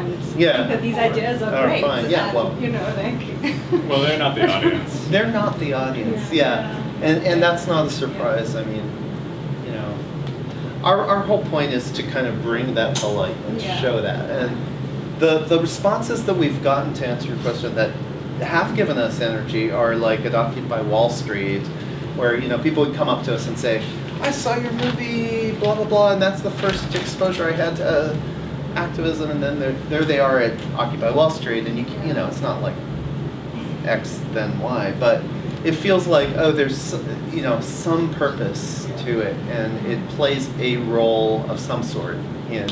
and Yeah. think that these ideas are Are great. fine. Yeah, and, well. you know, like. Well, they're not the audience. They're not the audience, yeah. And that's not a surprise. I mean, you know, our whole point is to kind of bring that to light and to Yeah. show that. And the responses that we've gotten to answer your question that have given us energy are like at Occupy Wall Street, where, you know, people would come up to us and say, I saw your movie, blah, blah, blah, and that's the first exposure I had to activism, and then there they are at Occupy Wall Street, and you know, it's not like X then Y, but it feels like, oh, there's, you know, some purpose to it, and it plays a role of some sort in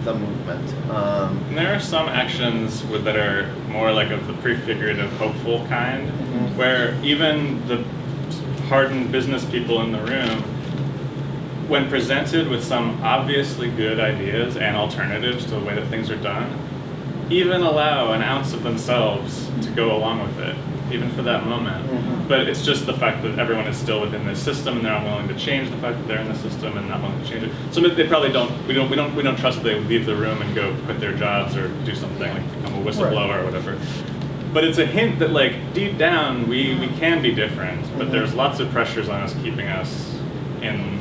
the movement. And there are some actions that are more like of the prefigurative, hopeful kind, where even the hardened business people in the room, when presented with some obviously good ideas and alternatives to the way that things are done, even allow an ounce of themselves to go along with it, even for that moment. But it's just the fact that everyone is still within this system, and they're unwilling to change the fact that they're in the system and not willing to change it. So they probably don't. We don't trust that they would leave the room and go quit their jobs or do something like become a whistleblower or whatever. But it's a hint that, like, deep down we can be different, but there's lots of pressures on us keeping us in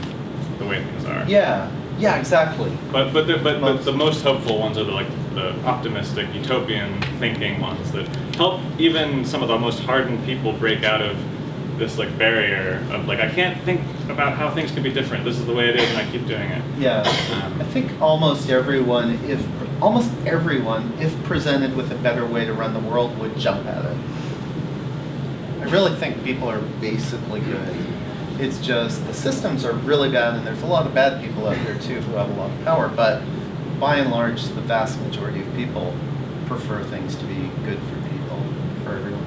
the way things are. Yeah, exactly. But the most hopeful ones are the optimistic, utopian thinking ones that help even some of the most hardened people break out of this like barrier of like, I can't think about how things can be different. This is the way it is, and I keep doing it. Yeah, I think almost everyone, if presented with a better way to run the world, would jump at it. I really think people are basically good. It's just the systems are really bad, and there's a lot of bad people out there too who have a lot of power, but by and large, the vast majority of people prefer things to be good for people, for everyone.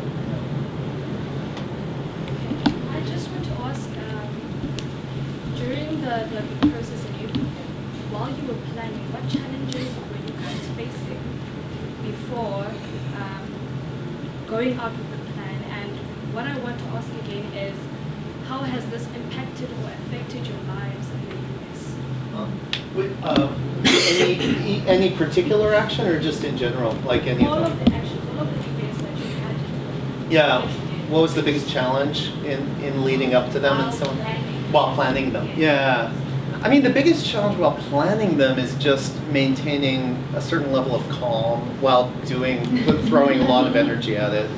I just want to ask, during the process while you were planning, what challenges were you guys facing before going out with the plan? And what I want to ask again is, how has this impacted or affected your lives in the US? Any particular action, or just in general, like any All of of them? the actions, all of the events that you had. Yeah. What was the biggest challenge in leading up to them and so on? While planning them. Yeah. I mean, the biggest challenge while planning them is just maintaining a certain level of calm while throwing a lot of energy at it.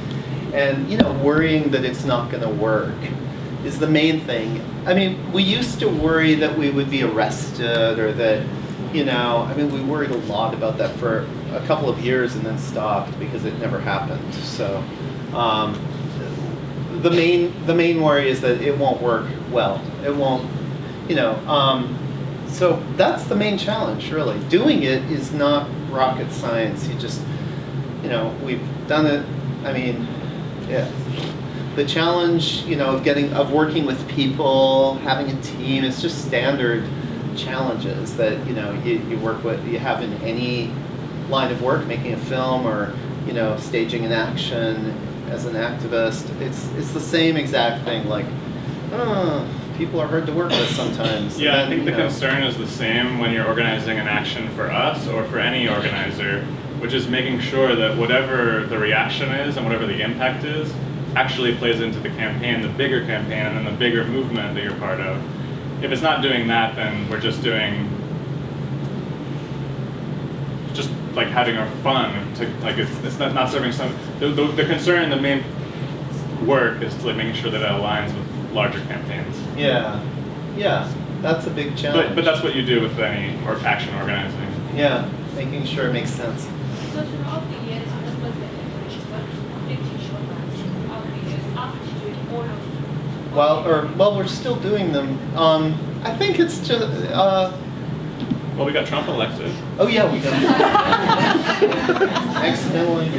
And, you know, worrying that it's not going to work is the main thing. I mean, we used to worry that we would be arrested, or that, you know, I mean, we worried a lot about that for a couple of years and then stopped because it never happened. So the main worry is that it won't work well. It won't, you know, so that's the main challenge, really. Doing it is not rocket science. You just, you know, we've done it. I mean, yeah. The challenge, you know, of working with people, having a team, it's just standard challenges that, you know, you have in any line of work, making a film or, you know, staging an action as an activist. It's the same exact thing. Like, people are hard to work with sometimes. Yeah, I think the concern is the same when you're organizing an action for us or for any organizer, which is making sure that whatever the reaction is and whatever the impact is actually plays into the campaign, the bigger campaign, and then the bigger movement that you're part of. If it's not doing that, then we're just like having our fun. It's not serving some. The concern, the main work is to like making sure that it aligns with larger campaigns. Yeah, that's a big challenge. But that's what you do with any action organizing. Yeah, making sure it makes sense. So throughout the years, what was the impact? What affected your lives throughout the years after doing all of them? Well, we're still doing them. I think it's just. Well, we got Trump elected. Oh yeah, we got. Accidentally.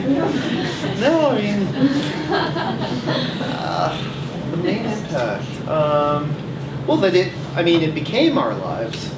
No, I mean, the main impact. Well, it became our lives.